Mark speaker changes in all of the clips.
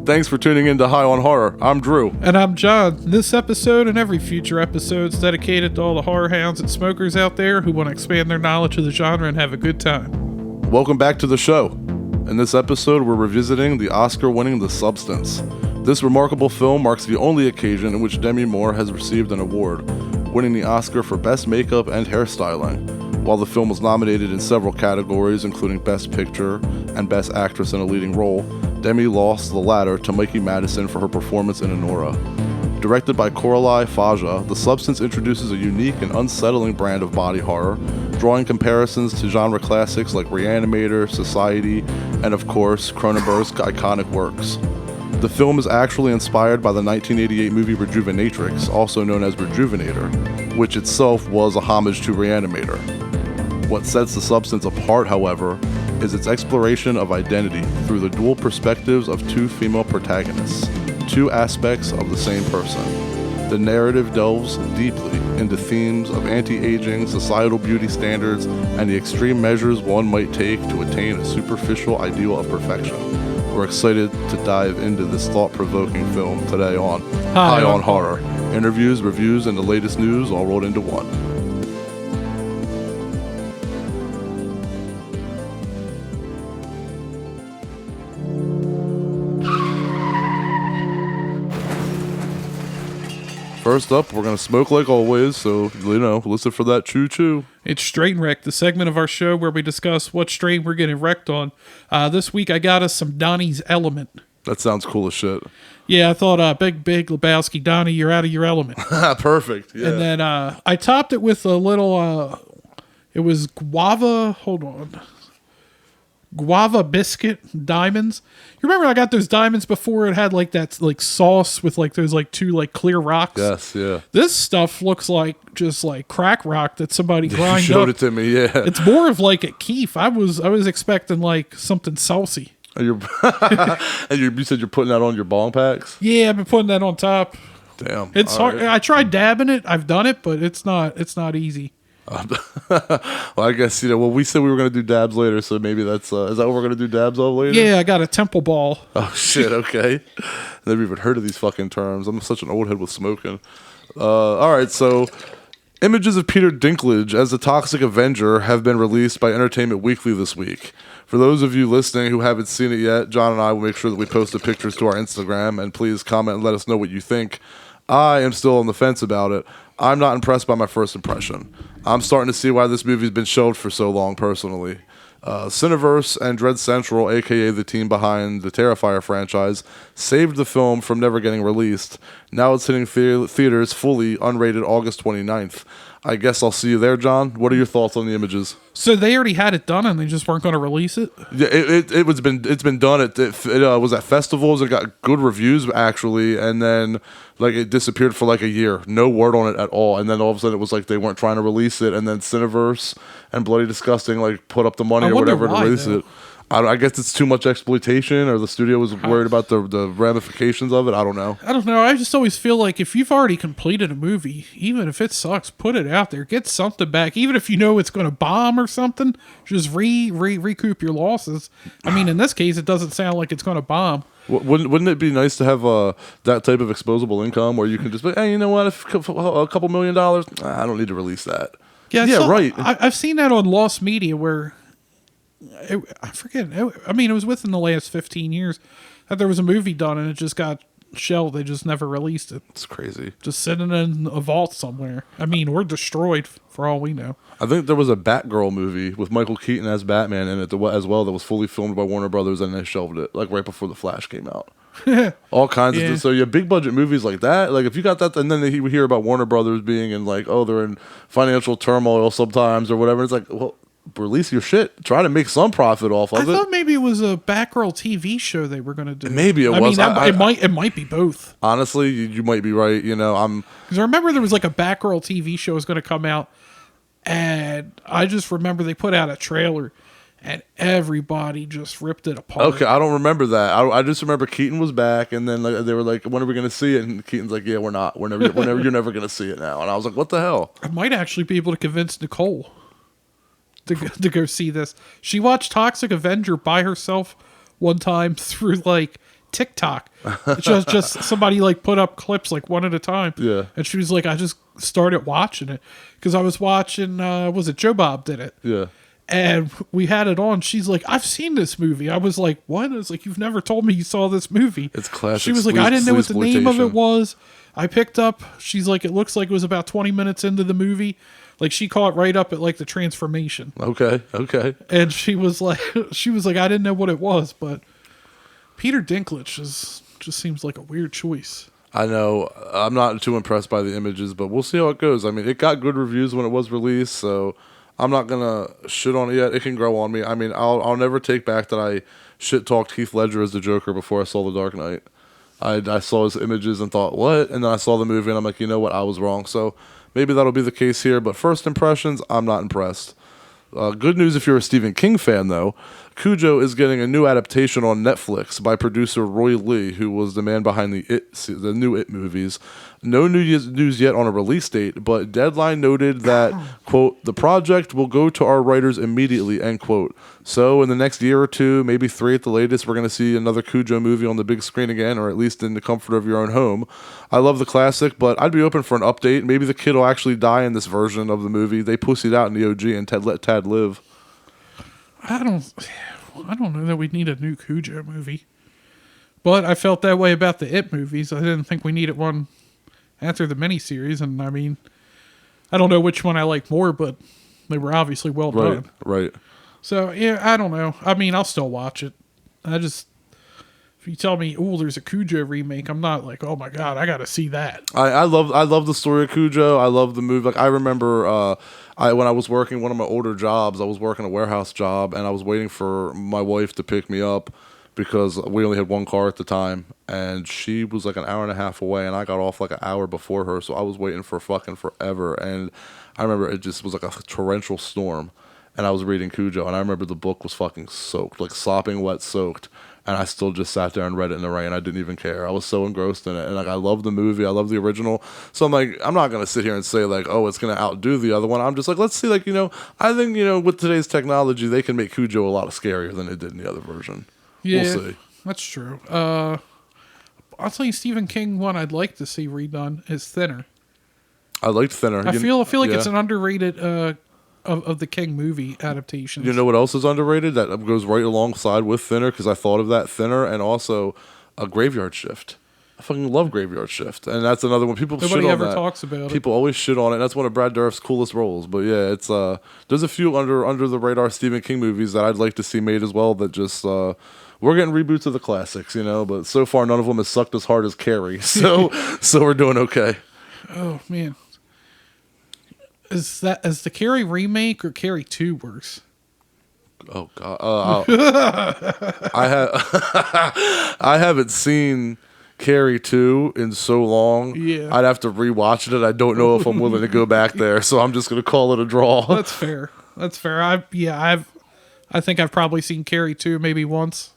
Speaker 1: Thanks for tuning in to High on Horror. I'm Drew.
Speaker 2: And I'm John. This episode and every future episode is dedicated to all the horror hounds and smokers out there who want to expand their knowledge of the genre and have a good time.
Speaker 1: Welcome back to the show. In this episode, we're revisiting the Oscar-winning The Substance. This remarkable film marks the only occasion in which Demi Moore has received an award, winning the Oscar for Best Makeup and Hairstyling. While the film was nominated in several categories, including Best Picture and Best Actress in a Leading Role, Demi lost the latter to Mikey Madison for her performance in Anora. Directed by Coralie Faja, The Substance introduces a unique and unsettling brand of body horror, drawing comparisons to genre classics like Reanimator, Society, and of course, Cronenberg's iconic works. The film is actually inspired by the 1988 movie Rejuvenatrix, also known as Rejuvenator, which itself was a homage to Reanimator. What sets The Substance apart, however, is its exploration of identity through the dual perspectives of two female protagonists, two aspects of the same person. The narrative delves deeply into themes of anti-aging, societal beauty standards, and the extreme measures one might take to attain a superficial ideal of perfection. We're excited to dive into this thought-provoking film today on High on Horror. Interviews, reviews, and the latest news all rolled into one. First up, we're going to smoke like always, so, listen for that choo-choo.
Speaker 2: It's Strain Wreck, the segment of our show where we discuss what strain we're getting wrecked on. This week I got us some Donnie's Element.
Speaker 1: That sounds cool as shit.
Speaker 2: Yeah, I thought, big Lebowski, Donnie, you're out of your element.
Speaker 1: Perfect, yeah.
Speaker 2: And then I topped it with a little, it was guava biscuit diamonds. You remember I got those diamonds before? It had like that like sauce with like those like two like clear rocks.
Speaker 1: Yes, yeah.
Speaker 2: This stuff looks like just like crack rock that somebody grinded up.
Speaker 1: You showed it to me, yeah.
Speaker 2: It's more of like a keef. I was expecting like something saucy.
Speaker 1: And you said you're putting that on your bong packs?
Speaker 2: Yeah, I've been putting that on top.
Speaker 1: Damn.
Speaker 2: It's hard. Right. I tried dabbing it. I've done it, but it's not easy.
Speaker 1: Well, I guess, we said we were going to do dabs later, so maybe that's, is that what we're going to do dabs of later?
Speaker 2: Yeah, I got a temple ball.
Speaker 1: Oh, shit, okay. Never even heard of these fucking terms. I'm such an old head with smoking. All right, so images of Peter Dinklage as the Toxic Avenger have been released by Entertainment Weekly this week. For those of you listening who haven't seen it yet, John and I will make sure that we post the pictures to our Instagram, and please comment and let us know what you think. I am still on the fence about it. I'm not impressed by my first impression. I'm starting to see why this movie's been shelved for so long, personally. Cineverse and Dread Central, a.k.a. the team behind the Terrifier franchise, saved the film from never getting released. Now it's hitting theaters fully, unrated August 29th. I guess I'll see you there, John. What are your thoughts on the images?
Speaker 2: So they already had it done and they just weren't going to release it?
Speaker 1: Yeah, it's been done. It was at festivals. It got good reviews, actually, and then it disappeared for like a year. No word on it at all. And then all of a sudden it was like they weren't trying to release it, and then Cineverse and Bloody Disgusting put up the money or whatever to release it. I guess it's too much exploitation, or the studio was worried about the ramifications of it. I don't know.
Speaker 2: I just always feel like if you've already completed a movie, even if it sucks, put it out there. Get something back. Even if you know it's going to bomb or something, just recoup your losses. I mean, in this case, it doesn't sound like it's going to bomb.
Speaker 1: Wouldn't it be nice to have that type of exposable income where you can just be, hey, you know what, if a couple $1 million, I don't need to release that.
Speaker 2: Yeah,
Speaker 1: right.
Speaker 2: I've seen that on Lost Media where... I forget. It was within the last 15 years that there was a movie done and it just got shelved. They just never released it.
Speaker 1: It's crazy.
Speaker 2: Just sitting in a vault somewhere. We're destroyed for all we know.
Speaker 1: I think there was a Batgirl movie with Michael Keaton as Batman in it as well that was fully filmed by Warner Brothers, and they shelved it right before The Flash came out. All kinds of. So yeah, big budget movies like that. If you got that, and then you hear about Warner Brothers being in they're in financial turmoil sometimes or whatever. It's like, well, release your shit. Try to make some profit off of it.
Speaker 2: I thought maybe it was a Batgirl TV show they were going to do.
Speaker 1: Maybe it was.
Speaker 2: It might be both.
Speaker 1: Honestly, you might be right.
Speaker 2: Because I remember there was a Batgirl TV show was going to come out, and I just remember they put out a trailer, and everybody just ripped it apart.
Speaker 1: Okay, I don't remember that. I just remember Keaton was back, and then they were like, "When are we going to see it?" And Keaton's like, "Yeah, we're not. Whenever you're never going to see it now." And I was like, "What the hell?"
Speaker 2: I might actually be able to convince Nicole to go see this. She watched Toxic Avenger by herself one time through TikTok. It's just somebody like put up clips like one at a time.
Speaker 1: Yeah.
Speaker 2: And she was like, I just started watching it because I was watching. Was it Joe Bob did it?
Speaker 1: Yeah.
Speaker 2: And we had it on. She's like, I've seen this movie. I was like, what? I was like, you've never told me you saw this movie.
Speaker 1: It's classic.
Speaker 2: She was like, I didn't know what the name of it was. I picked up. She's like, it looks like it was about 20 minutes into the movie. Like she caught right up at like the transformation.
Speaker 1: Okay.
Speaker 2: And she was like, I didn't know what it was, but Peter Dinklage just seems like a weird choice.
Speaker 1: I know. I'm not too impressed by the images, but we'll see how it goes. I mean, it got good reviews when it was released, so I'm not gonna shit on it yet. It can grow on me. I mean, I'll never take back that I shit talked Heath Ledger as the Joker before I saw The Dark Knight. I saw his images and thought, what? And then I saw the movie and I'm like, you know what? I was wrong. So maybe that'll be the case here. But first impressions, I'm not impressed. Good news if you're a Stephen King fan, though. Cujo is getting a new adaptation on Netflix by producer Roy Lee, who was the man behind the new It movies. No news yet on a release date, but Deadline noted that, quote, the project will go to our writers immediately, end quote. So in the next year or two, maybe 3 at the latest, we're going to see another Cujo movie on the big screen again, or at least in the comfort of your own home. I love the classic, but I'd be open for an update. Maybe the kid will actually die in this version of the movie. They pussied out in the OG and let Tad live.
Speaker 2: I don't know that we need a new Cujo movie. But I felt that way about the It movies. I didn't think we needed one after the miniseries. And I mean, I don't know which one I like more, but they were obviously well done.
Speaker 1: Right.
Speaker 2: So, yeah, I don't know. I mean, I'll still watch it. If you tell me, oh, there's a Cujo remake, I'm not like, oh my God, I got to see that.
Speaker 1: I love the story of Cujo. I love the movie. Like I remember when I was working one of my older jobs, I was working a warehouse job and I was waiting for my wife to pick me up because we only had one car at the time and she was like an hour and a half away and I got off like an hour before her. So I was waiting for fucking forever. And I remember it just was like a torrential storm and I was reading Cujo and I remember the book was fucking soaked, like sopping wet soaked. And I still just sat there and read it in the rain. I didn't even care. I was so engrossed in it. And like, I love the movie. I love the original. So I'm like, I'm not going to sit here and say like, oh, it's going to outdo the other one. I'm just like, let's see, like, I think, with today's technology, they can make Cujo a lot scarier than they did in the other version.
Speaker 2: Yeah,
Speaker 1: we'll see.
Speaker 2: That's true. I'll tell you, Stephen King one I'd like to see redone is Thinner.
Speaker 1: I liked Thinner.
Speaker 2: I feel like it's an underrated of the King movie adaptations.
Speaker 1: You know what else is underrated that goes right alongside with Thinner, because I thought of that, Thinner, and also a Graveyard Shift. I fucking love Graveyard Shift, and that's another one people shit on.
Speaker 2: Nobody ever talks about it.
Speaker 1: People always shit on it. That's one of Brad Dourif's coolest roles. But yeah, it's there's a few under the radar Stephen King movies that I'd like to see made as well. That just we're getting reboots of the classics, but so far none of them has sucked as hard as Carrie. So we're doing okay. Oh
Speaker 2: man. Is the Carrie remake or Carrie 2 worse?
Speaker 1: Oh God! I haven't seen Carrie 2 in so long.
Speaker 2: Yeah,
Speaker 1: I'd have to rewatch it. I don't know if I'm willing to go back there, so I'm just gonna call it a draw.
Speaker 2: That's fair. I think I've probably seen Carrie 2 maybe once.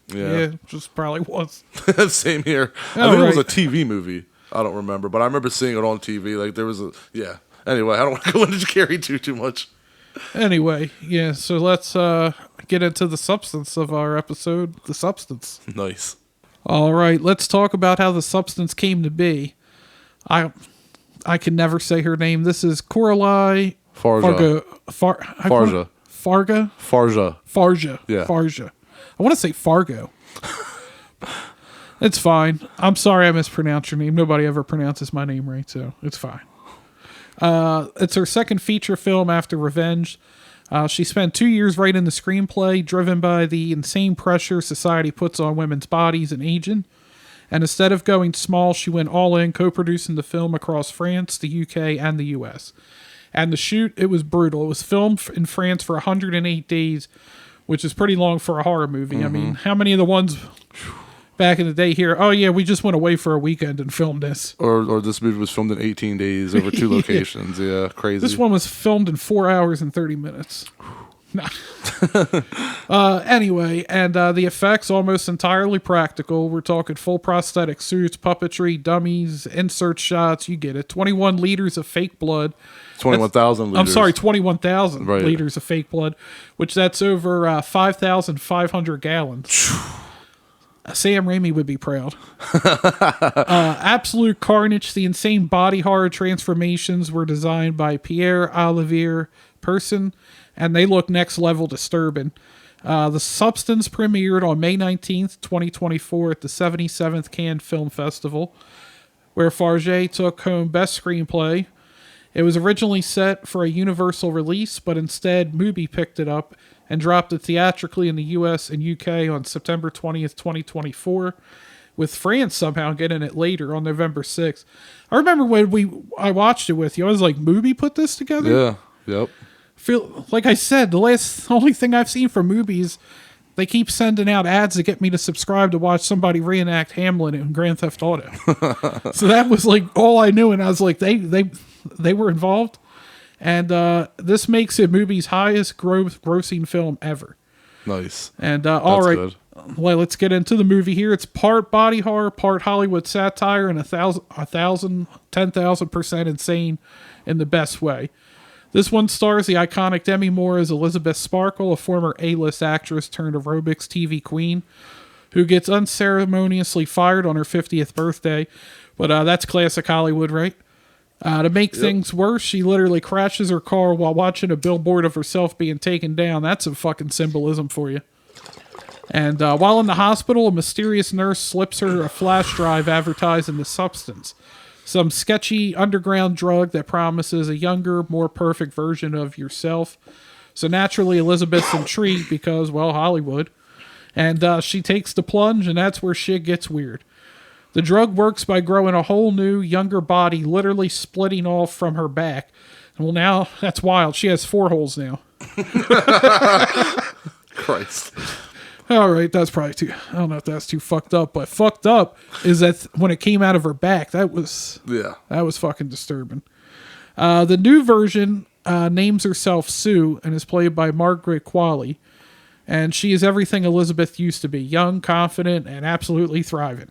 Speaker 2: Yeah, just probably once.
Speaker 1: Same here. I think it was a TV movie. I don't remember, but I remember seeing it on TV. Like there was Anyway, I don't want to go into Carrie too much.
Speaker 2: Anyway, yeah. So let's get into the substance of our episode. The substance.
Speaker 1: Nice.
Speaker 2: All right, let's talk about how the substance came to be. I can never say her name. This is Coralie
Speaker 1: Farja.
Speaker 2: Farja. Yeah. Farja. I want to say Fargo. It's fine. I'm sorry I mispronounced your name. Nobody ever pronounces my name right, so it's fine. It's her second feature film after Revenge. She spent 2 years writing the screenplay, driven by the insane pressure society puts on women's bodies and aging. And instead of going small, she went all in, co-producing the film across France, the UK, and the US. And the shoot, it was brutal. It was filmed in France for 108 days, which is pretty long for a horror movie. Mm-hmm. I mean, how many of the ones back in the day here, oh yeah, we just went away for a weekend and filmed this. Or
Speaker 1: this movie was filmed in 18 days over 2 locations. Yeah, crazy.
Speaker 2: This one was filmed in 4 hours and 30 minutes. Anyway, and the effects almost entirely practical. We're talking full prosthetic suits, puppetry, dummies, insert shots. You get it. 21 liters of fake blood.
Speaker 1: 21,000 liters.
Speaker 2: I'm sorry, 21,000 liters of fake blood, which that's over 5,500 gallons. Sam Raimi would be proud. Absolute Carnage. The insane body horror transformations were designed by Pierre Olivier Person, and they look next level disturbing. The Substance premiered on May 19th, 2024 at the 77th Cannes Film Festival, where Farge took home Best Screenplay. It was originally set for a universal release, but instead Mubi picked it up and dropped it theatrically in the US and UK on September 20th, 2024, with France somehow getting it later on November 6th. I remember when I watched it with you, I was like, Mubi put this together?
Speaker 1: Yeah, yep.
Speaker 2: Feel like I said, the only thing I've seen from movies, they keep sending out ads to get me to subscribe to watch somebody reenact Hamlet in Grand Theft Auto. So that was like all I knew, and I was like, they were involved, and this makes it Mubi's highest grossing film ever.
Speaker 1: Nice.
Speaker 2: And all right,
Speaker 1: good.
Speaker 2: Well, let's get into the movie here. It's part body horror, part Hollywood satire, and 10,000% insane in the best way. This one stars the iconic Demi Moore as Elisabeth Sparkle, a former A-list actress turned aerobics TV queen, who gets unceremoniously fired on her 50th birthday. But that's classic Hollywood, right? To make things worse, she literally crashes her car while watching a billboard of herself being taken down. That's some fucking symbolism for you. And while in the hospital, a mysterious nurse slips her a flash drive advertising the Substance, some sketchy underground drug that promises a younger, more perfect version of yourself. So naturally, Elizabeth's intrigued because, well, Hollywood. And she takes the plunge, and that's where shit gets weird. The drug works by growing a whole new, younger body, literally splitting off from her back. And well, now, that's wild. She has 4 holes now.
Speaker 1: Christ.
Speaker 2: All right, that's probably too... I don't know if that's too fucked up, but fucked up is that when it came out of her back, that was fucking disturbing. The new version names herself Sue and is played by Margaret Qualley. And she is everything Elizabeth used to be, young, confident, and absolutely thriving.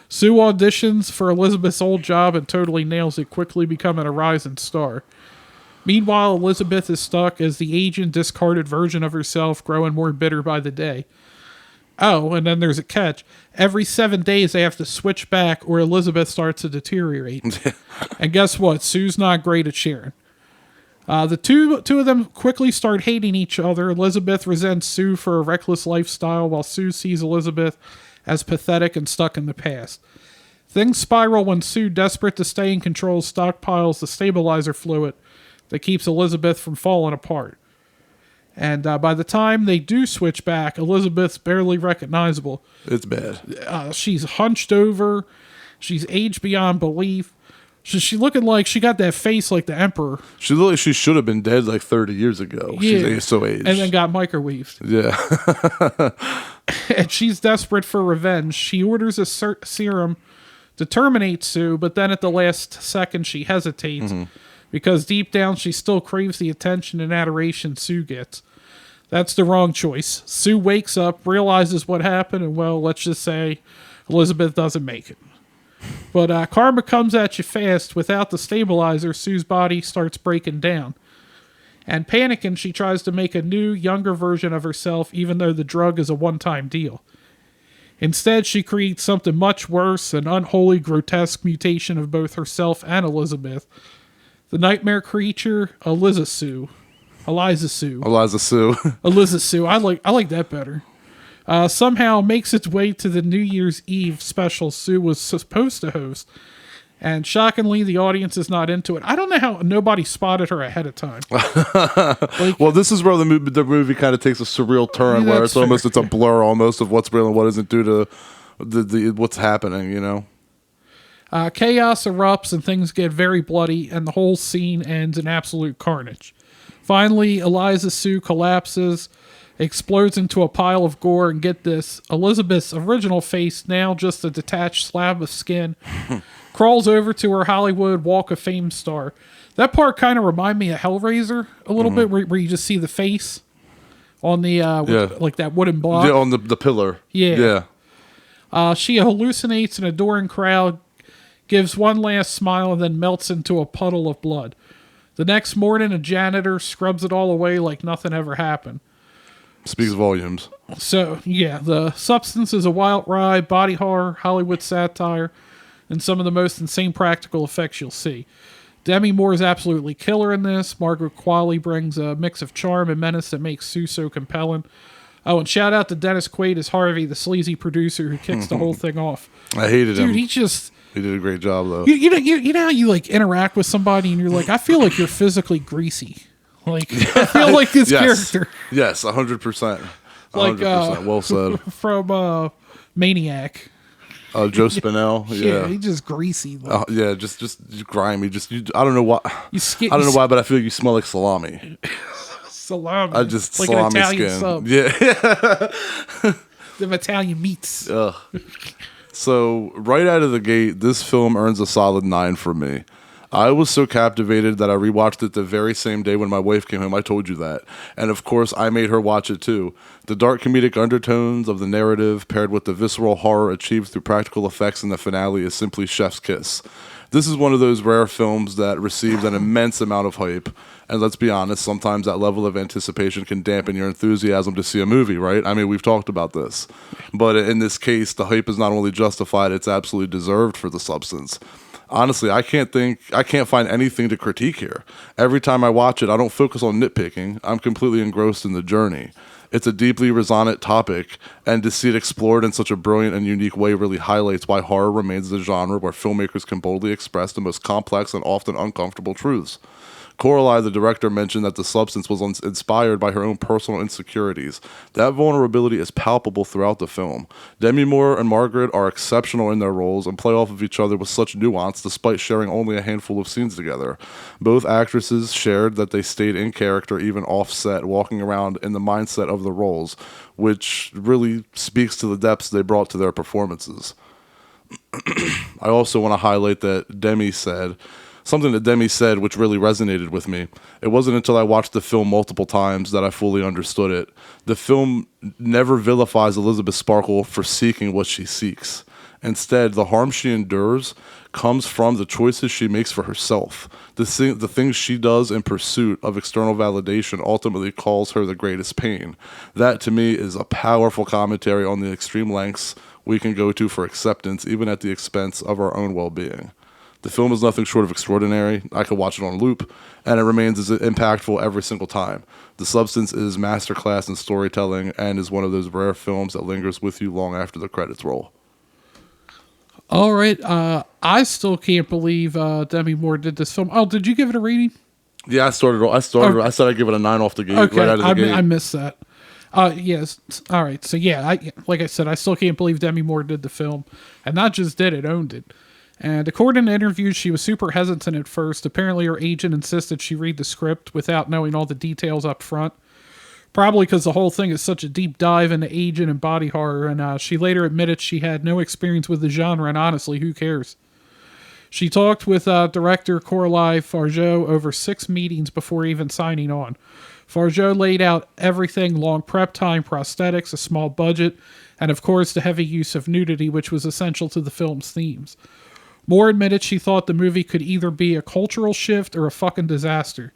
Speaker 2: Sue auditions for Elizabeth's old job and totally nails it, quickly becoming a rising star. Meanwhile, Elizabeth is stuck as the aging, discarded version of herself, growing more bitter by the day. Oh, and then there's a catch. Every 7 days they have to switch back or Elizabeth starts to deteriorate. And guess what? Sue's not great at sharing. The two of them quickly start hating each other. Elizabeth resents Sue for a reckless lifestyle, while Sue sees Elizabeth as pathetic and stuck in the past. Things spiral when Sue, desperate to stay in control, stockpiles the stabilizer fluid that keeps Elizabeth from falling apart. And by the time they do switch back, Elizabeth's barely recognizable.
Speaker 1: It's bad.
Speaker 2: She's hunched over. She's aged beyond belief. She looking like she got that face like the Emperor.
Speaker 1: She looked like she should have been dead like 30 years ago.
Speaker 2: Yeah.
Speaker 1: She's so aged.
Speaker 2: And then got microwaved.
Speaker 1: Yeah.
Speaker 2: And she's desperate for revenge. She orders a serum to terminate Sue, but then at the last second she hesitates because deep down she still craves the attention and adoration Sue gets. That's the wrong choice. Sue wakes up, realizes what happened, and well, let's just say Elizabeth doesn't make it. But karma comes at you fast. Without the stabilizer, Sue's body starts breaking down. And panicking, she tries to make a new, younger version of herself, even though the drug is a one-time deal. Instead, she creates something much worse, an unholy, grotesque mutation of both herself and Elizabeth. The nightmare creature, Eliza Sue. I like that better. Somehow makes its way to the New Year's Eve special Sue was supposed to host. And shockingly, the audience is not into it. I don't know how nobody spotted her ahead of time.
Speaker 1: Well, this is where the movie kind of takes a surreal turn, where it's a blur almost of what's real and what isn't due to the what's happening, you know?
Speaker 2: Chaos erupts and things get very bloody, and the whole scene ends in absolute carnage. Finally, Eliza Sue collapses, explodes into a pile of gore, and get this, Elizabeth's original face, now just a detached slab of skin, crawls over to her Hollywood Walk of Fame star. That part kind of reminded me of Hellraiser a little bit, where you just see the face on the, like that wooden block.
Speaker 1: Yeah, on the pillar.
Speaker 2: Yeah. She hallucinates an adoring crowd, gives one last smile, and then melts into a puddle of blood. The next morning, a janitor scrubs it all away like nothing ever happened.
Speaker 1: Speaks volumes.
Speaker 2: So, yeah, The Substance is a wild ride, body horror, Hollywood satire, and some of the most insane practical effects you'll see. Demi Moore is absolutely killer in this. Margaret Qualley brings a mix of charm and menace that makes Sue so compelling. Oh, and shout out to Dennis Quaid as Harvey, the sleazy producer who kicks the whole thing off.
Speaker 1: I hated him.
Speaker 2: Dude,
Speaker 1: He did a great job, though.
Speaker 2: You know how you like interact with somebody and you're like, I feel like you're physically greasy. Like, I feel like this character.
Speaker 1: Yes, 100%. 100%.
Speaker 2: Like,
Speaker 1: Well said.
Speaker 2: From Maniac.
Speaker 1: Joe Spinell.
Speaker 2: Yeah, he's just greasy. Like,
Speaker 1: Yeah, just grimy. I don't know why. I don't know why, but I feel like you smell like salami.
Speaker 2: Salami.
Speaker 1: I just
Speaker 2: like
Speaker 1: salami
Speaker 2: an Italian
Speaker 1: skin.
Speaker 2: sub.
Speaker 1: Yeah.
Speaker 2: The Italian meats.
Speaker 1: Ugh. So right out of the gate, this film earns a solid 9 from me. I was so captivated that I rewatched it the very same day when my wife came home. I told you that. And of course, I made her watch it too. The dark comedic undertones of the narrative paired with the visceral horror achieved through practical effects in the finale is simply chef's kiss. This is one of those rare films that received an immense amount of hype. And let's be honest, sometimes that level of anticipation can dampen your enthusiasm to see a movie, right? I mean, we've talked about this. But in this case, the hype is not only justified, it's absolutely deserved for The Substance. Honestly, I can't find anything to critique here. Every time I watch it, I don't focus on nitpicking. I'm completely engrossed in the journey. It's a deeply resonant topic, and to see it explored in such a brilliant and unique way really highlights why horror remains the genre where filmmakers can boldly express the most complex and often uncomfortable truths. Coralie, the director, mentioned that The Substance was inspired by her own personal insecurities. That vulnerability is palpable throughout the film. Demi Moore and Margaret are exceptional in their roles and play off of each other with such nuance despite sharing only a handful of scenes together. Both actresses shared that they stayed in character, even off-set, walking around in the mindset of the roles, which really speaks to the depths they brought to their performances. I also want to highlight that something that Demi said which really resonated with me. It wasn't until I watched the film multiple times that I fully understood it. The film never vilifies Elisabeth Sparkle for seeking what she seeks. Instead, the harm she endures comes from the choices she makes for herself. The things she does in pursuit of external validation ultimately cause her the greatest pain. That, to me, is a powerful commentary on the extreme lengths we can go to for acceptance, even at the expense of our own well-being. The film is nothing short of extraordinary. I could watch it on loop, and it remains as impactful every single time. The Substance is masterclass in storytelling and is one of those rare films that lingers with you long after the credits roll.
Speaker 2: All right. I still can't believe Demi Moore did this film. Oh, did you give it a rating?
Speaker 1: Yeah, I said I'd give it a 9 off the gate.
Speaker 2: Okay,
Speaker 1: right out of the gate.
Speaker 2: I missed that. Yes. All right. So yeah, like I said, I still can't believe Demi Moore did the film, and not just did it, owned it. And according to interviews, she was super hesitant at first. Apparently, her agent insisted she read the script without knowing all the details up front. Probably because the whole thing is such a deep dive into agent and body horror, and she later admitted she had no experience with the genre, and honestly, who cares? She talked with director Coralie Fargeau over 6 meetings before even signing on. Fargeau laid out everything: long prep time, prosthetics, a small budget, and of course the heavy use of nudity, which was essential to the film's themes. Moore admitted she thought the movie could either be a cultural shift or a fucking disaster.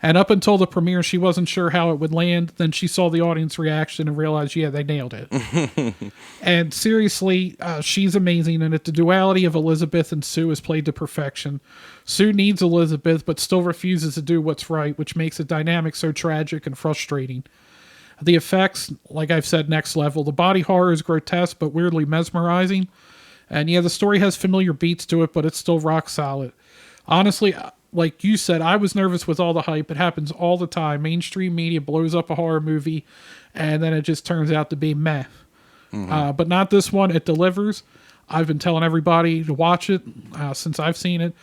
Speaker 2: And up until the premiere, she wasn't sure how it would land. Then she saw the audience reaction and realized, yeah, they nailed it. And seriously, she's amazing in it. The duality of Elisabeth and Sue is played to perfection. Sue needs Elisabeth, but still refuses to do what's right, which makes the dynamic so tragic and frustrating. The effects, like I've said, next level. The body horror is grotesque, but weirdly mesmerizing. And yeah, the story has familiar beats to it, but it's still rock solid. Honestly, like you said, I was nervous with all the hype. It happens all the time. Mainstream media blows up a horror movie, and then it just turns out to be meh. Mm-hmm. But not this one. It delivers. I've been telling everybody to watch it since I've seen it.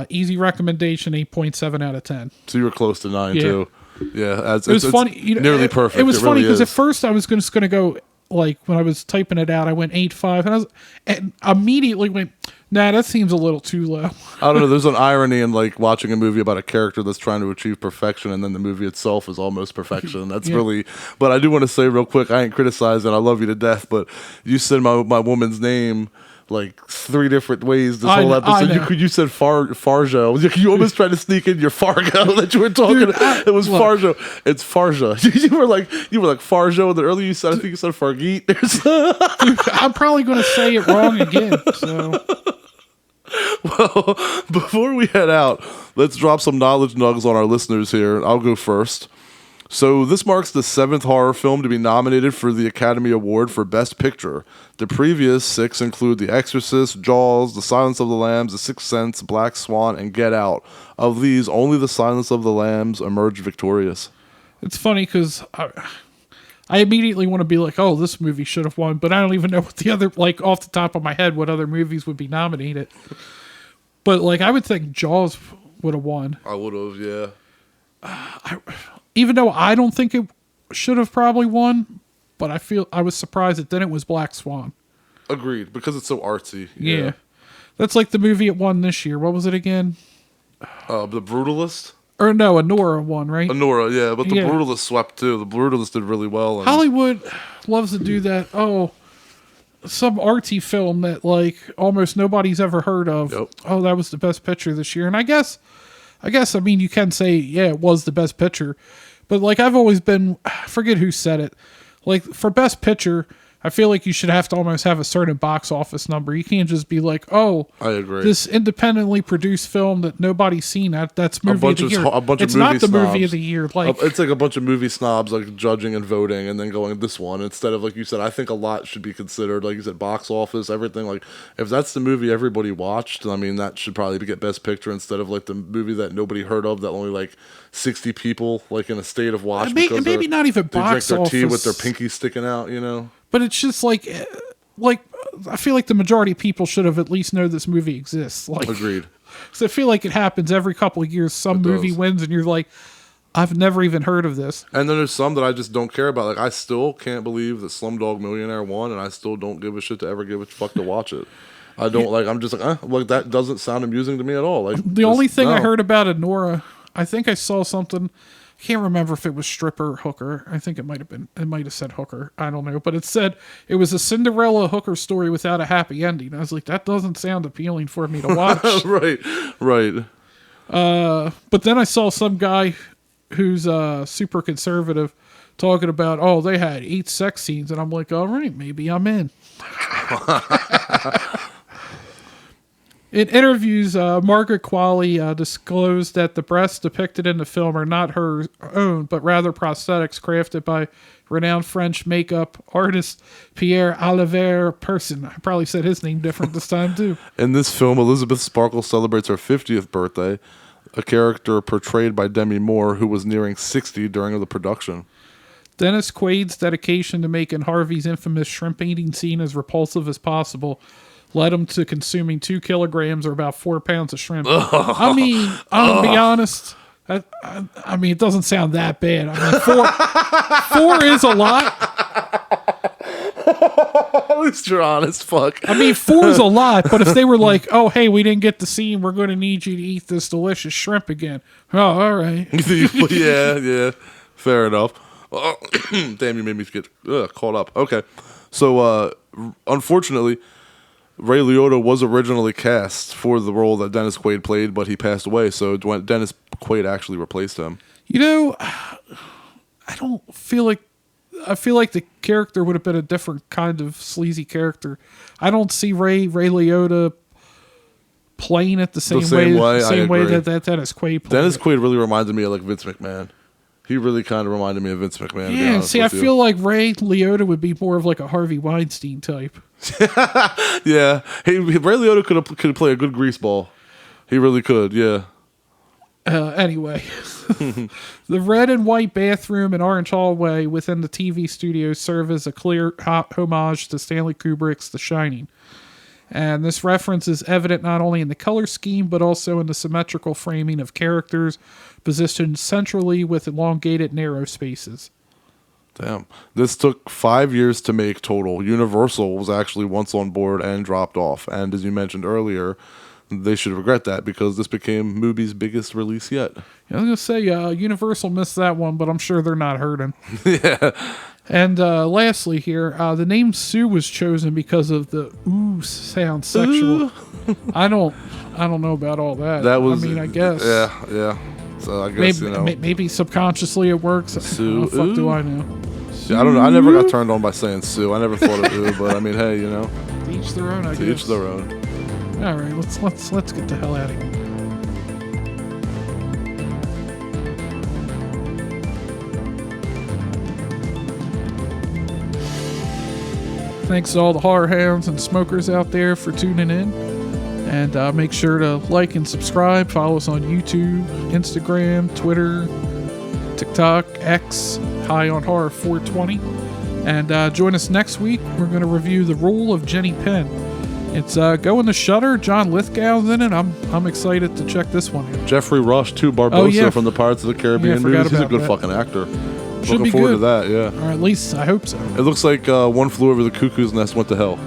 Speaker 2: Easy recommendation, 8.7 out of 10.
Speaker 1: So you were close to 9, too. Yeah,
Speaker 2: it was funny.
Speaker 1: Nearly perfect.
Speaker 2: It was funny because
Speaker 1: really
Speaker 2: at first I was just going to go, like, when I was typing it out, I went 8.5, and immediately went, nah, that seems a little too low.
Speaker 1: I don't know. There's an irony in like watching a movie about a character that's trying to achieve perfection, and then the movie itself is almost perfection. That's really. But I do want to say real quick, I ain't criticizing. I love you to death, but you said my woman's name like 3 different ways this
Speaker 2: I
Speaker 1: whole
Speaker 2: know, I
Speaker 1: episode.
Speaker 2: know.
Speaker 1: You said Fargo. You almost tried to sneak in your Fargo that you were talking.
Speaker 2: Dude,
Speaker 1: it was
Speaker 2: look.
Speaker 1: Fargo. It's Farja. You were like Farjo. And then earlier you said I think you said Fargeet.
Speaker 2: Dude, I'm probably going to say it wrong again. So
Speaker 1: Well, before we head out, let's drop some knowledge nugs on our listeners here. I'll go first. So this marks the 7th horror film to be nominated for the Academy Award for Best Picture. The previous 6 include The Exorcist, Jaws, The Silence of the Lambs, The Sixth Sense, Black Swan, and Get Out. Of these, only The Silence of the Lambs emerged victorious.
Speaker 2: it's funny because I immediately want to be like, oh, this movie should have won, but I don't even know what the other, like off the top of my head, what other movies would be nominated. But like, I would think Jaws would have won.
Speaker 1: I would have, yeah.
Speaker 2: Even though I don't think it should have probably won, but I was surprised that then it was Black Swan.
Speaker 1: Agreed, because it's so artsy.
Speaker 2: Yeah. That's like the movie it won this year. What was it again?
Speaker 1: The Brutalist?
Speaker 2: Or no, Anora won, right?
Speaker 1: Nora, yeah, but the
Speaker 2: Yeah.
Speaker 1: Brutalist swept too. The Brutalist did really well. And
Speaker 2: Hollywood loves to do that. Oh, some artsy film that like almost nobody's ever heard of.
Speaker 1: Yep.
Speaker 2: Oh, that was the best picture this year. And I guess, I mean, you can say, yeah, it was the best picture. But like, I've always been, I forget who said it. Like, for best picture, I feel like you should have to almost have a certain box office number. You can't just be like, oh,
Speaker 1: I agree.
Speaker 2: this independently produced film that nobody's seen, that's movie of the year.
Speaker 1: A bunch
Speaker 2: it's
Speaker 1: of movie
Speaker 2: not the
Speaker 1: snobs.
Speaker 2: movie of the year. Like,
Speaker 1: It's like a bunch of movie snobs like judging and voting and then going this one instead of, like you said, I think a lot should be considered, like you said, box office, everything. Like, if that's the movie everybody watched, I mean, that should probably get best picture instead of like the movie that nobody heard of that only like 60 people like in a state of watch because
Speaker 2: maybe not even
Speaker 1: they drink
Speaker 2: box
Speaker 1: their tea with
Speaker 2: office.
Speaker 1: their pinky sticking out, you know.
Speaker 2: But it's just like I feel like the majority of people should have at least know this movie exists. Like,
Speaker 1: Agreed.
Speaker 2: So I feel like it happens every couple of years. Some movie
Speaker 1: does.
Speaker 2: wins, and you're like, I've never even heard of this.
Speaker 1: And then there's some that I just don't care about. Like, I still can't believe that Slumdog Millionaire won, and I still don't give a shit to ever give a fuck to watch it. I don't like. I'm just like, like that doesn't sound amusing to me at all. Like
Speaker 2: The only thing I
Speaker 1: no.
Speaker 2: heard about Anora, I think I saw something. I can't remember if it was stripper or hooker. I think it might have been. It might have said hooker. I don't know, but it said it was a Cinderella hooker story without a happy ending. I was like, that doesn't sound appealing for me to watch.
Speaker 1: right.
Speaker 2: But then I saw some guy who's super conservative talking about, oh, they had 8 sex scenes, and I'm like, all right, maybe I'm in. In interviews, Margaret Qualley disclosed that the breasts depicted in the film are not her own, but rather prosthetics crafted by renowned French makeup artist Pierre Olivier Person. I probably said his name different this time, too.
Speaker 1: In this film, Elisabeth Sparkle celebrates her 50th birthday, a character portrayed by Demi Moore, who was nearing 60 during the production.
Speaker 2: Dennis Quaid's dedication to making Harvey's infamous shrimp eating scene as repulsive as possible led him to consuming 2 kilograms or about 4 pounds of shrimp. I mean, I'm gonna be honest. I mean, it doesn't sound that bad. I mean, 4 is a lot.
Speaker 1: At least you're honest, fuck.
Speaker 2: I mean, 4 is a lot, but if they were like, oh, hey, we didn't get the scene, we're going to need you to eat this delicious shrimp again. Oh, all right.
Speaker 1: yeah. Fair enough. Damn, you made me get caught up. Okay. So, unfortunately, Ray Liotta was originally cast for the role that Dennis Quaid played, but he passed away, so Dennis Quaid actually replaced him.
Speaker 2: You know, I feel like the character would have been a different kind of sleazy character. I don't see Ray Liotta playing it the same way that Dennis Quaid played
Speaker 1: Dennis
Speaker 2: it.
Speaker 1: Quaid really reminded me of like Vince McMahon. He really kind of reminded me of Vince McMahon.
Speaker 2: Yeah, see, I feel like Ray Liotta would be more of like a Harvey Weinstein type.
Speaker 1: Yeah, Ray Liotta could play a good greaseball. He really could. Yeah.
Speaker 2: Anyway, the red and white bathroom and orange hallway within the TV studio serve as a clear homage to Stanley Kubrick's The Shining. And this reference is evident not only in the color scheme, but also in the symmetrical framing of characters positioned centrally with elongated narrow spaces.
Speaker 1: Damn. This took 5 years to make total. Universal was actually once on board and dropped off. And as you mentioned earlier, they should regret that because this became Mubi's biggest release yet.
Speaker 2: I was going to say, Universal missed that one, but I'm sure they're not hurting.
Speaker 1: Yeah.
Speaker 2: And lastly here, the name Sue was chosen because of the ooh sound sexual. I don't know about all that.
Speaker 1: That was.
Speaker 2: I mean, I guess.
Speaker 1: Yeah. So I guess
Speaker 2: maybe subconsciously it works.
Speaker 1: Sue.
Speaker 2: How the fuck do I know?
Speaker 1: Yeah, I don't know. I never got turned on by saying Sue. I never thought of ooh, but I mean, hey,
Speaker 2: To each their own. I guess.
Speaker 1: To each their own.
Speaker 2: All right, let's get the hell out of here. Thanks to all the horror hounds and smokers out there for tuning in. And make sure to like and subscribe. Follow us on YouTube, Instagram, Twitter, TikTok, X, High on Horror 420. And join us next week. We're going to review The Rule of Jenny Penn. It's going to Shudder. John Lithgow's in it. I'm excited to check this one out.
Speaker 1: Jeffrey Rush, too. Barbosa from the Pirates of the Caribbean movies. He's a good fucking actor.
Speaker 2: Should
Speaker 1: Looking
Speaker 2: be
Speaker 1: forward
Speaker 2: good.
Speaker 1: to that, yeah.
Speaker 2: Or at least I hope so.
Speaker 1: It looks like One Flew Over the Cuckoo's Nest went to hell.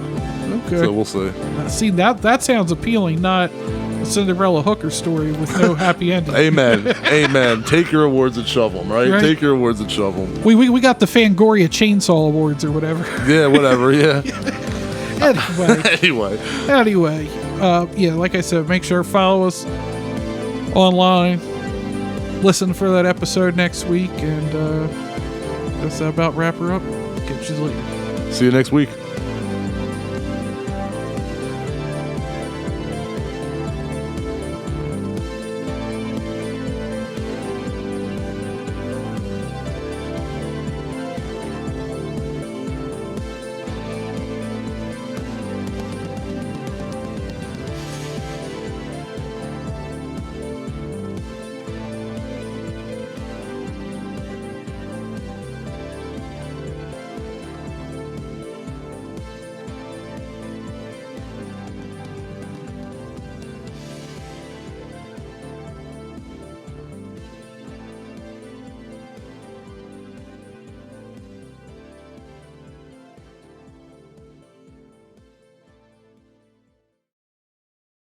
Speaker 2: Okay.
Speaker 1: So we'll see.
Speaker 2: See, that sounds appealing, not a Cinderella hooker story with no happy ending.
Speaker 1: Amen. Take your awards and shove them, right? Take your awards and shove them.
Speaker 2: We got the Fangoria Chainsaw Awards or whatever.
Speaker 1: Yeah, whatever, yeah.
Speaker 2: Anyway, yeah, like I said, make sure to follow us online. Listen for that episode next week, and that's about wrap her up. Catch you later.
Speaker 1: See you next week.